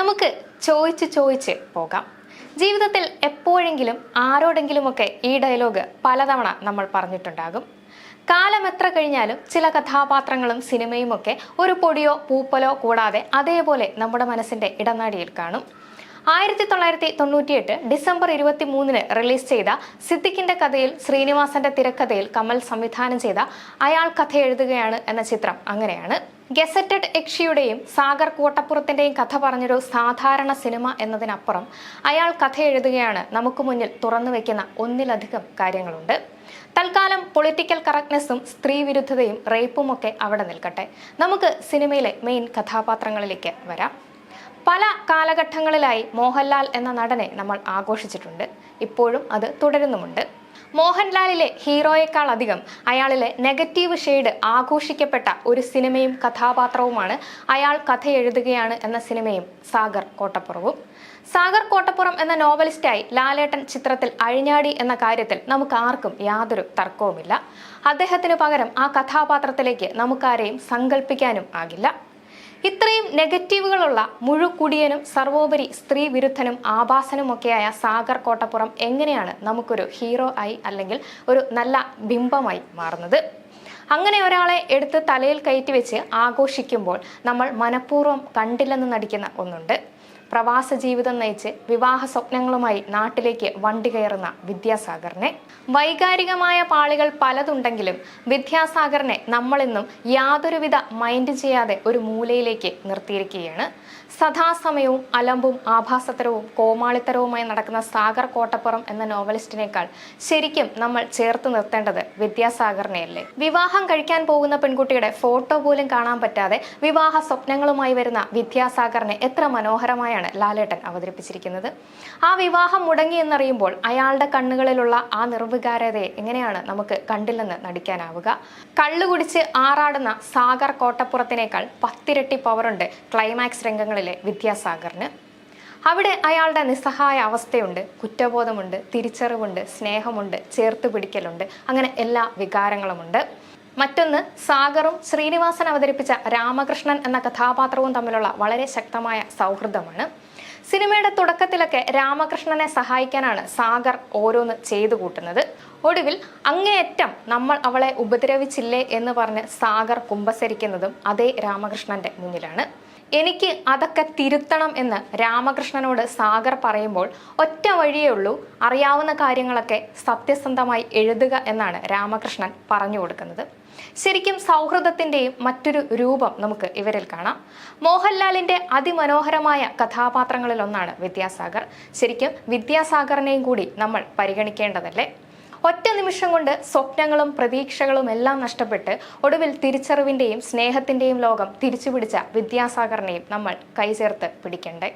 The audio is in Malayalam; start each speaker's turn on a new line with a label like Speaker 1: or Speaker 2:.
Speaker 1: നമുക്ക് ചോദിച്ച് പോകാം. ജീവിതത്തിൽ എപ്പോഴെങ്കിലും ആരോടെങ്കിലുമൊക്കെ ഈ ഡയലോഗ് പലതവണ നമ്മൾ പറഞ്ഞിട്ടുണ്ടാകും. കാലം എത്ര കഴിഞ്ഞാലും ചില കഥാപാത്രങ്ങളും സിനിമയും ഒക്കെ ഒരു പൊടിയോ പൂപ്പലോ കൂടാതെ അതേപോലെ നമ്മുടെ മനസ്സിന്റെ ഇടനാഴിയിൽ കാണും. 1998 ഡിസംബർ 23 റിലീസ് ചെയ്ത സിദ്ദിഖിന്റെ കഥയിൽ ശ്രീനിവാസന്റെ തിരക്കഥയിൽ കമൽ സംവിധാനം ചെയ്ത അയാൾ കഥ എഴുതുകയാണ് എന്ന ചിത്രം അങ്ങനെയാണ്. ഗസറ്റഡ് യക്ഷിയുടെയും സാഗർ കോട്ടപ്പുറത്തിന്റെയും കഥ പറഞ്ഞൊരു സാധാരണ സിനിമ എന്നതിനപ്പുറം അയാൾ കഥ എഴുതുകയാണ് നമുക്ക് മുന്നിൽ തുറന്നു വെക്കുന്ന ഒന്നിലധികം കാര്യങ്ങളുണ്ട്. തൽക്കാലം പൊളിറ്റിക്കൽ കറക്റ്റ്നെസ്സും സ്ത്രീ വിരുദ്ധതയും റേപ്പും ഒക്കെ അവിടെ നിൽക്കട്ടെ. നമുക്ക് സിനിമയിലെ മെയിൻ കഥാപാത്രങ്ങളിലേക്ക് വരാം. പല കാലഘട്ടങ്ങളിലായി മോഹൻലാൽ എന്ന നടനെ നമ്മൾ ആഘോഷിച്ചിട്ടുണ്ട്. ഇപ്പോഴും അത് തുടരുന്നുമുണ്ട്. മോഹൻലാലിലെ ഹീറോയേക്കാൾ അധികം അയാളിലെ നെഗറ്റീവ് ഷെയ്ഡ് ആഘോഷിക്കപ്പെട്ട ഒരു സിനിമയും കഥാപാത്രവുമാണ് അയാൾ കഥ എഴുതുകയാണ് എന്ന സിനിമയും സാഗർ കോട്ടപ്പുറവും. സാഗർ കോട്ടപ്പുറം എന്ന നോവലിസ്റ്റായി ലാലേട്ടൻ ചിത്രത്തിൽ അഴിഞ്ഞാടി എന്ന കാര്യത്തിൽ നമുക്ക് ആർക്കും യാതൊരു തർക്കവുമില്ല. അദ്ദേഹത്തിന് പകരം ആ കഥാപാത്രത്തിലേക്ക് നമുക്കാരെയും സങ്കല്പിക്കാനും ആകില്ല. ഇത്രയും നെഗറ്റീവുകളുള്ള മുഴുക്കുടിയനും സർവോപരി സ്ത്രീ വിരുദ്ധനും ആഭാസനുമൊക്കെയായ സാഗർ കോട്ടപ്പുറം എങ്ങനെയാണ് നമുക്കൊരു ഹീറോ ആയി അല്ലെങ്കിൽ ഒരു നല്ല ബിംബമായി മാറുന്നത്? അങ്ങനെ ഒരാളെ എടുത്ത് തലയിൽ കയറ്റി വെച്ച് ആഘോഷിക്കുമ്പോൾ നമ്മൾ മനഃപൂർവ്വം കണ്ടില്ലെന്ന് നടിക്കുന്ന ഒന്നുണ്ട്. പ്രവാസ ജീവിതം നയിച്ച് വിവാഹ സ്വപ്നങ്ങളുമായി നാട്ടിലേക്ക് വണ്ടി കയറുന്ന വിദ്യാസാഗറിനെ. വൈകാരികമായ പാളികൾ പലതുണ്ടെങ്കിലും വിദ്യാസാഗറിനെ നമ്മളിന്നും യാതൊരുവിധ മൈൻഡ് ചെയ്യാതെ ഒരു മൂലയിലേക്ക് നിർത്തിയിരിക്കുകയാണ്. സദാസമയവും അലമ്പും ആഭാസത്തരവും കോമാളിത്തരവുമായി നടക്കുന്ന സാഗർ കോട്ടപ്പുറം എന്ന നോവലിസ്റ്റിനേക്കാൾ ശരിക്കും നമ്മൾ ചേർത്ത് നിർത്തേണ്ടത് വിദ്യാസാഗറിനെയല്ലേ? വിവാഹം കഴിക്കാൻ പോകുന്ന പെൺകുട്ടിയുടെ ഫോട്ടോ പോലും കാണാൻ പറ്റാതെ വിവാഹ സ്വപ്നങ്ങളുമായി വരുന്ന വിദ്യാസാഗറിനെ എത്ര മനോഹരമായാണ് ലാലേട്ടൻ അവതരിപ്പിച്ചിരിക്കുന്നത്. ആ വിവാഹം മുടങ്ങി എന്നറിയുമ്പോൾ അയാളുടെ കണ്ണുകളിലുള്ള ആ നിർവികാരതയെ എങ്ങനെയാണ് നമുക്ക് കണ്ടില്ലെന്ന് നടിക്കാനാവുക? കള്ളുകുടിച്ച് ആറാടുന്ന സാഗർ കോട്ടപ്പുറത്തിനേക്കാൾ 10 ഇരട്ടി പവറുണ്ട് ക്ലൈമാക്സ് രംഗങ്ങളിലെ വിദ്യാസാഗറിന്. അവിടെ അയാളുടെ നിസ്സഹായ അവസ്ഥയുണ്ട്, കുറ്റബോധമുണ്ട്, തിരിച്ചറിവുണ്ട്, സ്നേഹമുണ്ട്, ചേർത്ത് പിടിക്കലുണ്ട്, അങ്ങനെ എല്ലാ വികാരങ്ങളുമുണ്ട്. മറ്റൊന്ന്, സാഗറും ശ്രീനിവാസൻ അവതരിപ്പിച്ച രാമകൃഷ്ണൻ എന്ന കഥാപാത്രവും തമ്മിലുള്ള വളരെ ശക്തമായ സൗഹൃദമാണ്. സിനിമയുടെ തുടക്കത്തിലൊക്കെ രാമകൃഷ്ണനെ സഹായിക്കാനാണ് സാഗർ ഓരോന്ന് ചെയ്തു കൂട്ടുന്നത്. ഒടുവിൽ അങ്ങേയറ്റം നമ്മൾ അവളെ ഉപദ്രവിച്ചില്ലേ എന്ന് പറഞ്ഞ് സാഗർ കുമ്പസരിക്കുന്നതും അതേ രാമകൃഷ്ണന്റെ മുന്നിലാണ്. എനിക്ക് അതൊക്കെ തിരുത്തണം എന്ന് രാമകൃഷ്ണനോട് സാഗർ പറയുമ്പോൾ ഒറ്റ വഴിയേ ഉള്ളൂ, അറിയാവുന്ന കാര്യങ്ങളൊക്കെ സത്യസന്ധമായി എഴുതുക എന്നാണ് രാമകൃഷ്ണൻ പറഞ്ഞു കൊടുക്കുന്നത്. ശരിക്കും സൗഹൃദത്തിന്റെയും മറ്റൊരു രൂപം നമുക്ക് ഇവരിൽ കാണാം. മോഹൻലാലിന്റെ അതിമനോഹരമായ കഥാപാത്രങ്ങളിൽ ഒന്നാണ് വിദ്യാസാഗർ. ശരിക്കും വിദ്യാസാഗറിനെയും കൂടി നമ്മൾ പരിഗണിക്കേണ്ടതല്ലേ? ഒറ്റ നിമിഷം കൊണ്ട് സ്വപ്നങ്ങളും പ്രതീക്ഷകളും എല്ലാം നഷ്ടപ്പെട്ട് ഒടുവിൽ തിരിച്ചറിവിന്റെയും സ്നേഹത്തിന്റെയും ലോകം തിരിച്ചുപിടിച്ച വിദ്യാസാഗറിനെയും നമ്മൾ കൈചേർത്ത് പിടിക്കണ്ടേ?